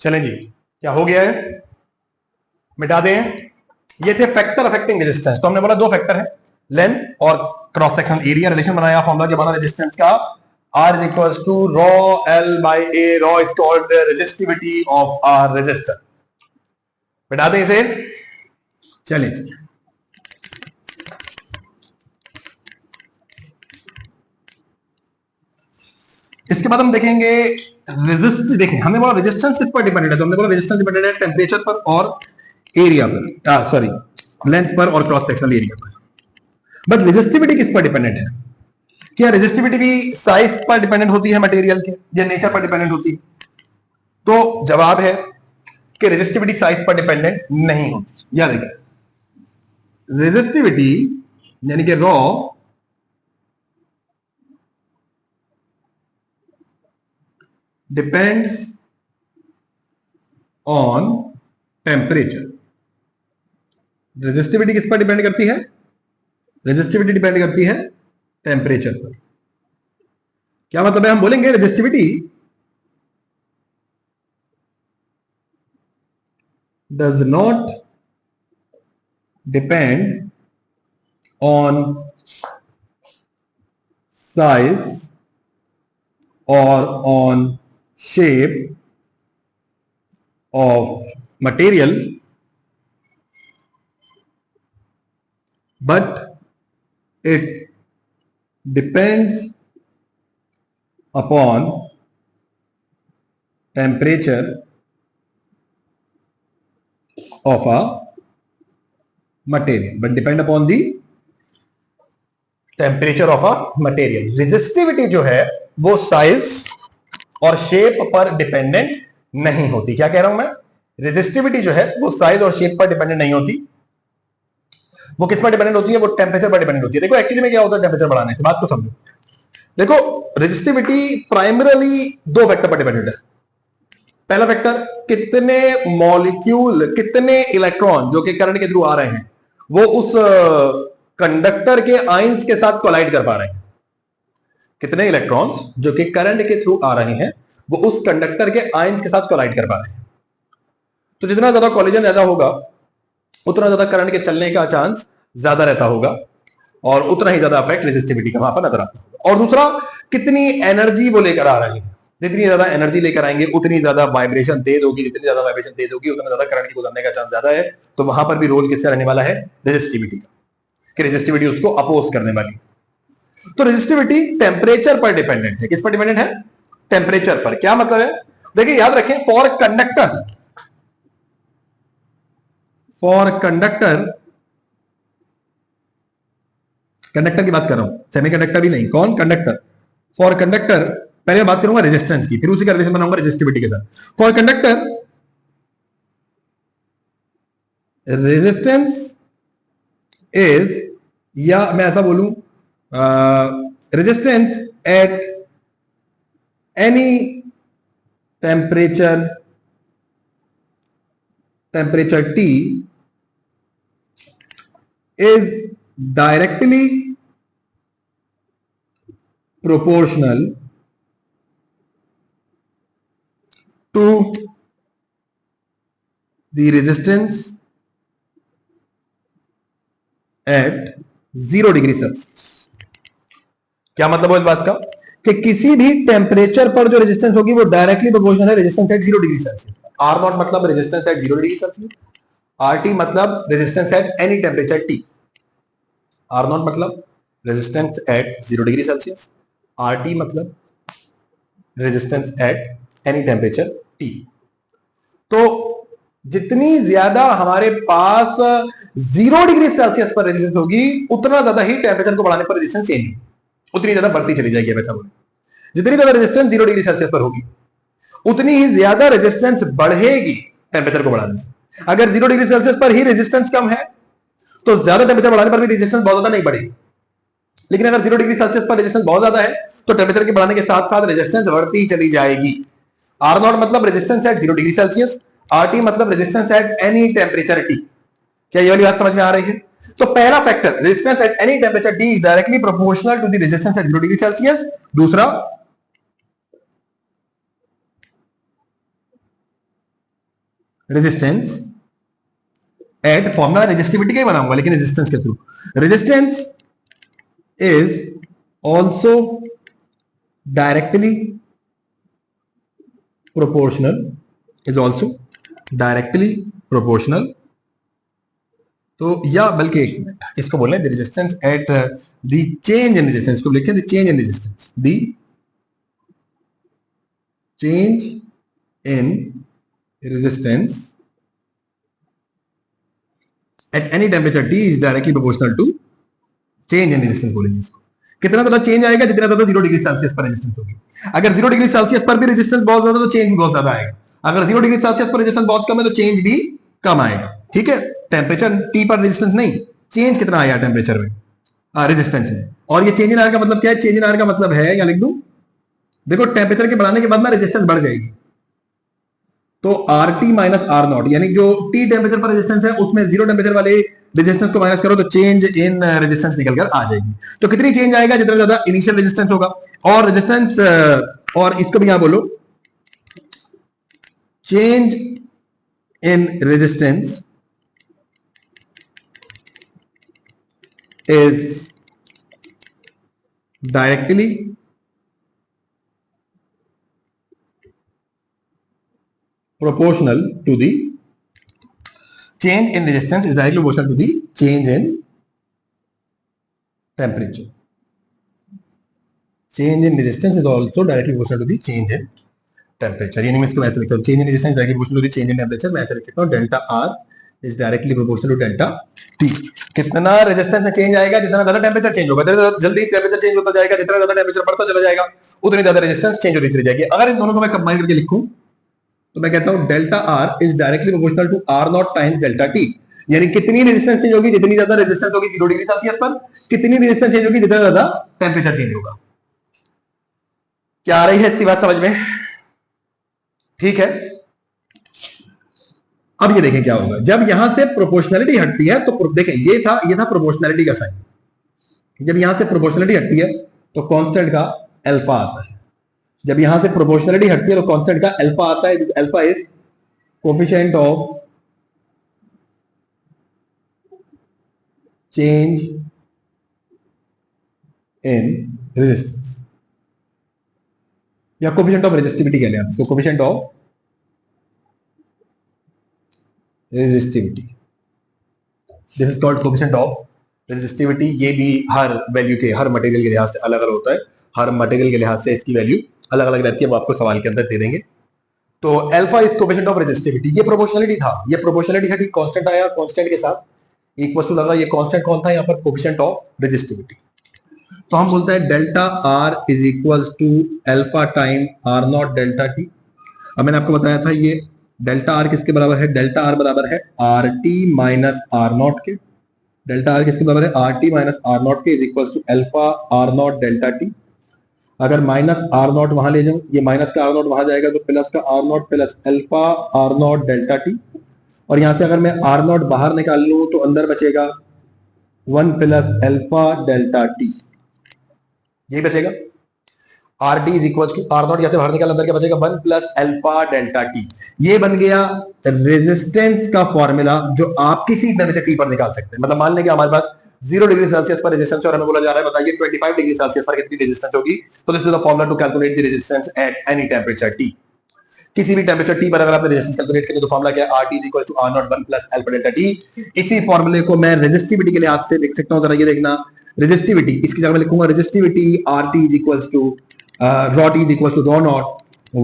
चलें जी, क्या हो गया है, मिटा दें। ये थे फैक्टर अफेक्टिंग रेजिस्टेंस। तो हमने बोला दो फैक्टर है, लेंथ और क्रॉस सेक्शनल एरिया। रिलेशन बनाया, फॉर्मूला क्या बना रेजिस्टेंस का, R is equals to rho L by A। rho is called the resistivity of our resistor। मिटा दें इसे। चलिए जी, इसके बाद हम देखेंगे रेजिस्ट। देखें, हमने बोला रेजिस्टेंस किस पर डिपेंडेंट है, तो हमने बोला रेजिस्टेंस डिपेंडेंट है टेम्परेचर पर और एरिया पर, सॉरी, लेंथ पर और क्रॉस सेक्शनल एरिया पर। बट रेजिस्टिविटी किस पर डिपेंडेंट है? क्या रेजिस्टिविटी भी साइज पर डिपेंडेंट होती है मटेरियल के, या नेचर पर डिपेंडेंट होती है? तो जवाब है कि रेजिस्टिविटी साइज पर डिपेंडेंट नहीं होती। याद रखिए, रेजिस्टिविटी यानी कि raw depends on temperature. Resistivity किस पर डिपेंड करती है? रेजिस्टिविटी डिपेंड करती है टेम्परेचर पर। क्या मतलब है? हम बोलेंगे resistivity does not depend on size और on shape of material, but it depends upon temperature of a material, but depend upon the temperature of a material। resistivity जो है वो साइज और शेप पर डिपेंडेंट नहीं होती। क्या कह रहा हूं मैं? रेजिस्टिविटी जो है वो साइज और शेप पर डिपेंडेंट नहीं होती, वो किस पर डिपेंडेंट होती है? वो टेम्परेचर पर डिपेंडेंट होती है। देखो एक्चुअली में क्या होता है टेम्परेचर बढ़ाने से, बात को समझो। देखो, रेजिस्टिविटी प्राइमरली दो फैक्टर पर डिपेंडेंट है। पहला फैक्टर, कितने मॉलिक्यूल, कितने इलेक्ट्रॉन जो कि करंट के थ्रू आ रहे हैं वो उस कंडक्टर के आयंस के साथ कोलाइड कर पा रहे हैं। कितने इलेक्ट्रॉन्स जो कि करंट के थ्रू आ रहे हैं वो उस कंडक्टर के आयंस के साथ कोलाइड कर पा रहे हैं। तो जितना ज्यादा कोलिजन ज्यादा होगा उतना ज्यादा करंट के चलने का चांस ज्यादा रहता होगा, और उतना ही ज्यादा इफेक्ट रेजिस्टिविटी का वहां पर नजर आता होगा। और दूसरा, कितनी एनर्जी वो लेकर आ रहे हैं। जितनी ज्यादा एनर्जी लेकर आएंगे उतनी ज्यादा वाइब्रेशन तेज होगी, जितनी ज्यादा वाइब्रेशन तेज होगी उतना ज्यादा करंट की गुजरने का चांस ज्यादा है। तो वहां पर भी रोल किसका रहने वाला है? रेजिस्टिविटी का, कि रेजिस्टिविटी उसको अपोज करने वाली। तो रेजिस्टिविटी टेम्परेचर पर डिपेंडेंट है। किस पर डिपेंडेंट है? टेम्परेचर पर। क्या मतलब है? देखिए याद रखें, फॉर कंडक्टर कंडक्टर की बात कर रहा हूं, सेमीकंडक्टर भी नहीं। कौन? कंडक्टर। फॉर कंडक्टर, पहले बात करूंगा रेजिस्टेंस की, फिर उसी का रिलेशन बनाऊंगा रेजिस्टिविटी के साथ। फॉर कंडक्टर रेजिस्टेंस इज, या मैं ऐसा बोलूं, resistance at any temperature T is directly proportional to the resistance at 0 degree Celsius. क्या मतलब है इस बात का कि किसी भी टेम्परेचर पर जो रेजिस्टेंस होगी वो डायरेक्टली प्रोपोर्शनल है resistance at 0 degree Celsius. R naught मतलब resistance at 0 degree Celsius, R T मतलब resistance at any temperature T. R naught मतलब resistance at 0 degree Celsius, R T मतलब resistance at any temperature T. तो जितनी ज्यादा हमारे पास 0 डिग्री सेल्सियस पर रेजिस्टेंस होगी उतना ज्यादा ही टेम्परेचर को बढ़ाने पर रेजिस्टेंस चेंज होगी, उतनी ज्यादा बढ़ती चली जाएगी। वैसा बोले जितनी ज्यादा रेजिस्टेंस 0 डिग्री सेल्सियस पर होगी उतनी ही ज्यादा रेजिस्टेंस बढ़ेगी टेम्परेचर को बढ़ाने से। अगर 0 डिग्री सेल्सियस पर ही रेजिस्टेंस कम है तो ज्यादा टेम्परेचर बढ़ाने पर भी रेजिस्टेंस बहुत ज्यादा नहीं बढ़ेगी। लेकिन अगर 0 डिग्री सेल्सियस पर रेजिस्टेंस बहुत ज्यादा है तो टेम्परेचर के बढ़ाने के साथ साथ रेजिस्टेंस बढ़ती ही चली जाएगी। आर नॉट मतलब resistance at 0 degree Celsius, R T मतलब resistance at any temperature T. क्या ये वाली बात समझ में आ रही है? तो पहला factor resistance at any temperature T is directly proportional to the resistance at 0 degree Celsius. दूसरा रेजिस्टेंस एट फॉर्मूला रेजिस्टिविटी का ही बनाऊंगा लेकिन रेजिस्टेंस के थ्रू, resistance is also directly proportional, is also directly proportional. तो या बल्कि एक मिनट इसको बोल रहे हैं resistance at the change in resistance, को लिखें the change in resistance, the change in resistance at any temperature T is directly proportional to change in resistance बोलेंगे इसको। कितना ज्यादा चेंज आएगा जितना ज्यादा 0 डिग्री सेल्सियस पर रेजिस्टेंस होगी। अगर 0 डिग्री सेल्सियस पर भी रेजिस्टेंस बहुत ज्यादा तो चेंज भी बहुत ज्यादा आएगा। अगर 0 डिग्री सेल्सियस पर रेजिस्टेंस बहुत कम है तो चेंज भी कम आएगा। ठीक है, टेम्परेचर टी पर रेजिस्टेंस नहीं, चेंज कितना आया टेम्परेचर में, रेजिस्टेंस में। और ये चेंज इन आर का मतलब क्या है? चेंज इन आर का मतलब है, या लिख दूं, देखो टेम्परेचर के बढ़ाने के बाद ना रेजिस्टेंस बढ़ जाएगी तो R T minus R naught, यानी जो टी टेम्परेचर पर रेजिस्टेंस है उसमें 0 टेम्परेचर वाले रेजिस्टेंस को माइनस करो तो चेंज इन रेजिस्टेंस निकल कर आ जाएगी। तो कितनी चेंज आएगा? जितना ज्यादा इनिशियल रेजिस्टेंस होगा। और रेजिस्टेंस और इसको भी यहां बोलो change in resistance is directly proportional to the change in resistance is directly proportional to the change in temperature. Change in resistance is also directly proportional to the change in temperature. यानी मैं इसको ऐसे लिखता हूँ, change in resistance directly proportional to the change in temperature। मैं ऐसे लिख सकता हूँ delta R is directly proportional to delta T। कितना रेजिस्टेंस में चेंज आएगा जितना ज्यादा टेम्परेचर चेंज होगा, जल्दी टेम्परेचर चेंज होता जाएगा, जितना ज्यादा टेम्परेचर बढ़ता चला जाएगा उतनी ज्यादा रेजिस्टेंस चेंज होती चली जाएगी। अगर इन दोनों को मैं कंबाइन करके लिखूं तो मैं कहता हूं delta R is directly proportional to R naught times delta T. यानी कितनी रेजिस्टेंस चेंज होगी, जितनी ज्यादा रेजिस्टेंस होगी 0 डिग्री सेल्सियस पर, कितनी रेजिस्टेंस चेंज होगी जितना ज्यादा टेम्परेचर चेंज होगा। क्या आ रही है इतनी बात समझ में? ठीक है, अब ये देखें क्या होगा जब यहां से प्रोपोर्शनलिटी हटती है। तो देखें ये था प्रोपोर्शनलिटी का साइन। जब यहां से प्रोपोर्शनलिटी हटती है तो कांस्टेंट का अल्फा आता है। जब यहां से प्रोपोर्शनलिटी हटती है तो कांस्टेंट का अल्फा आता है। Alpha is coefficient of change in resistance या कोफिशिएंट ऑफ रेजिस्टिविटी कह लें आप। So coefficient of resistivity, this is called coefficient of resistivity. ये भी हर वैल्यू के, हर मटेरियल के लिहाज से अलग अलग होता है। हर मटेरियल के लिहाज से इसकी वैल्यू अलग अलग रहती है, वो आपको सवाल के अंदर दे देंगे। तो alpha is coefficient of resistivity. ये प्रोपोर्शनलिटी था, ये प्रोपोर्शनलिटी हटी, कांस्टेंट आया, कांस्टेंट के साथ इक्वल टू लगा। ये कांस्टेंट कौन था? यहाँ पर कोफिशिएंट ऑफ रेजिस्टिविटी। तो हम बोलते हैं delta R is equal to alpha time R naught delta T. अब मैंने आपको बताया था ये डेल्टा आर किसके बराबर है? डेल्टा आर बराबर है R T minus R naught के। डेल्टा आर किसके बराबर है, R T minus R naught के is equal to alpha R naught delta T. अगर माइनस आर नॉट वहां ले जाऊं, ये माइनस का आर नॉट वहां जाएगा तो प्लस का R naught plus alpha R naught delta T. और यहां से अगर मैं आर नॉट बाहर निकाल लूं तो अंदर बचेगा 1 प्लस अल्फा डेल्टा टी, यही बचेगा। R T is equal to R naught, यहां से बाहर निकाल, अंदर क्या बचेगा 1 प्लस अल्फा डेल्टा टी। ये बन गया रेजिस्टेंस का फॉर्मूला जो आप किसी टेम्परेचर टी पर निकाल सकते हैं। मतलब मान लें कि हमारे पास 0 डिग्री सेल्सियस पर रेजिस्टेंस और हमें बोला जा रहा है बताइए 25 डिग्री सेल्सियस पर कितनी रेजिस्टेंस होगी। तो this is the formula to calculate the resistance at any temperature T. किसी भी टेम्परेचर टी पर अगर आपने रेजिस्टेंस कैलकुलेट करें तो फॉर्मूला क्या है, R T is equal to R naught 1 plus alpha delta T. इसी फॉर्मूले को मैं रेजिस्टिविटी के लिहाज से लिख सकता हूं, जरा ये देखना, रेजिस्टिविटी इसकी जगह मैं लिखूंगा resistivity R T is equal to rho T is equal to rho naught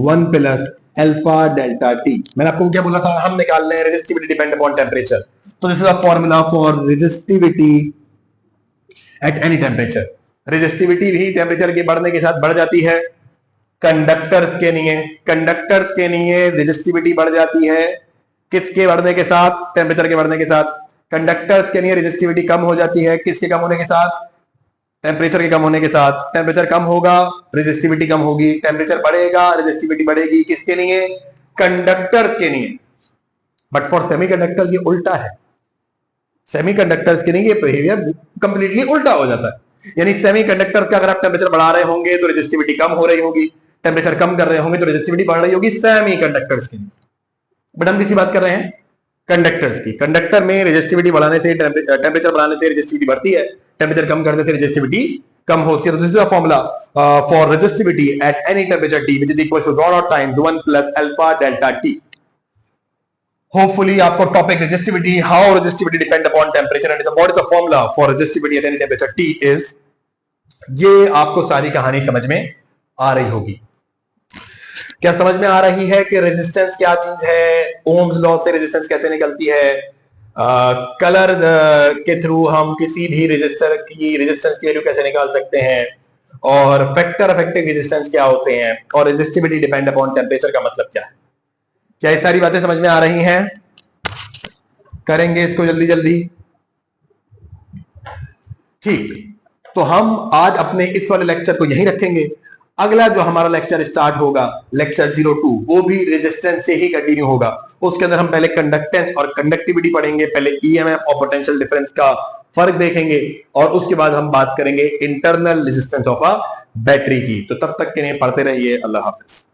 1 plus alpha delta T. मैंने आपको क्या बोला था, हम निकाल रहे हैं रेजिस्टिविटी डिपेंड अपॉन टेम्परेचर। तो this is a formula for resistivity at any temperature. Resistivity भी टेम्परेचर के बढ़ने के साथ बढ़ जाती है, कंडक्टर्स के लिए रेजिस्टिविटी बढ़ जाती है। किसके बढ़ने के साथ, टेम्परेचर के बढ़ने के साथ। कंडक्टर्स के लिए रेजिस्टिविटी कम हो जाती है, किसके कम होने के साथ, टेम्परेचर के कम होने के साथ। टेम्परेचर कम होगा रेजिस्टिविटी कम होगी, टेम्परेचर बढ़ेगा रेजिस्टिविटी बढ़ेगी, किसके लिए, कंडक्टर्स के लिए। बट फॉर सेमीकंडक्टर्स ये उल्टा है, सेमीकंडक्टर्स के लिए ये बिहेवियर कंप्लीटली उल्टा हो जाता है। यानी सेमीकंडक्टर्स का अगर आप टेम्परेचर बढ़ा रहे होंगे तो रेजिस्टिविटी कम हो रही होगी, टेम्परेचर कम कर रहे होंगे तो रेजिस्टिविटी बढ़ रही होगी सेमीकंडक्टर्स की। बट हम किसी बात कर रहे हैं कंडक्टर्स की। कंडक्टर में रेजिस्टिविटी बढ़ाने से, टेम्परेचर बढ़ाने से रेजिस्टिविटी बढ़ती है, टेम्परेचर कम करने से रेजिस्टिविटी कम होती है। तो this is the formula for resistivity at any temperature T which is equal to rho naught times 1 plus alpha delta T. Hopefully आपको topic resistivity, how resistivity depend upon temperature and what is the formula for resistivity at any temperature T is, ये आपको सारी कहानी समझ में आ रही होगी। क्या समझ में आ रही है कि रेजिस्टेंस क्या चीज है, ओम्स लॉ से रेजिस्टेंस कैसे निकलती है, कलर के थ्रू हम किसी भी रेजिस्टर की रेजिस्टेंस की वैल्यू कैसे निकाल सकते हैं, और फैक्टर इफेक्टिव रेजिस्टेंस क्या होते हैं, और रेजिस्टिविटी डिपेंड अपॉन टेम्परेचर का मतलब क्या है। क्या ये सारी बातें समझ में आ रही हैं? करेंगे इसको जल्दी जल्दी, ठीक। तो हम आज अपने इस वाले लेक्चर को यहीं रखेंगे। अगला जो हमारा लेक्चर स्टार्ट होगा, लेक्चर 02, वो भी रेजिस्टेंस से ही कंटिन्यू होगा। उसके अंदर हम पहले कंडक्टेंस और कंडक्टिविटी पढ़ेंगे, पहले ईएमएफ और पोटेंशियल डिफरेंस का फर्क देखेंगे, और उसके बाद हम बात करेंगे internal resistance of a battery की। तो तब तक के लिए पढ़ते रहिए। अल्लाह हाफिज।